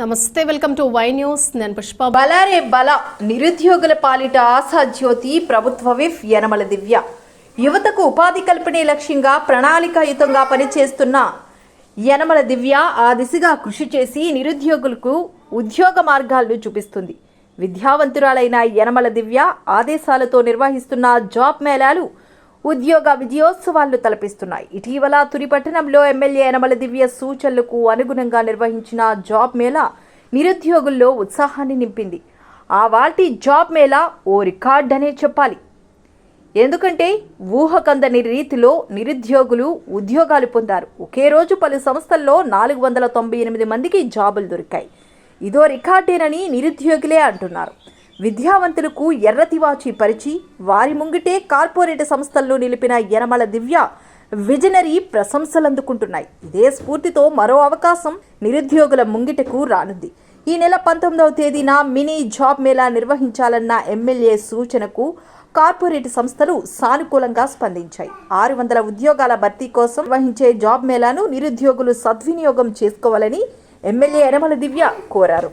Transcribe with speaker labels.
Speaker 1: నమస్తే, welcome to Y news. నేను పుష్ప.
Speaker 2: బలారే బల నిరుద్యోగుల పాలిట ఆశాజ్యోతి ప్రభుత్వ విప్ యనమల దివ్య. యువతకు ఉపాధి కల్పనే లక్ష్యంగా ప్రణాళికాయుతంగా పనిచేస్తున్న యనమల దివ్య ఆ దిశగా కృషి చేసి నిరుద్యోగులకు ఉద్యోగ మార్గాలను చూపిస్తుంది. విద్యావంతురాలైన యనమల దివ్య ఆదేశాలతో నిర్వహిస్తున్న జాబ్ మేళాలు ఉద్యోగ విజయోత్సవాలను తలపిస్తున్నాయి. ఇటీవల తుని పట్టణంలో ఎమ్మెల్యే యనమల దివ్య సూచనలకు అనుగుణంగా నిర్వహించిన జాబ్ మేళా నిరుద్యోగుల్లో ఉత్సాహాన్ని నింపింది. ఆ వాటి జాబ్ మేళా ఓ రికార్డ్ అనే చెప్పాలి. ఎందుకంటే ఊహకందని రీతిలో నిరుద్యోగులు ఉద్యోగాలు పొందారు. ఒకే రోజు పలు సంస్థల్లో 498 మందికి జాబులు దొరికాయి. ఇదో రికార్డేనని నిరుద్యోగులే అంటున్నారు. విద్యావంతులకు ఎర్రతివాచి పరిచి వారి ముంగిటే కార్పొరేట్ సంస్థల్లో నిలిపిన యనమల దివ్య విజనరీ ప్రశంసలందుకుంటున్నాయి. ఇదే స్ఫూర్తితో మరో అవకాశం నిరుద్యోగుల ముంగిటకు రానుంది. ఈ నెల 19వ తేదీన మినీ జాబ్ మేళా నిర్వహించాలన్న ఎమ్మెల్యే సూచనకు కార్పొరేట్ సంస్థలు సానుకూలంగా స్పందించాయి. 600 ఉద్యోగాల భర్తీ కోసం నిర్వహించే జాబ్ మేళాను నిరుద్యోగులు సద్వినియోగం చేసుకోవాలని ఎమ్మెల్యే యనమల దివ్య కోరారు.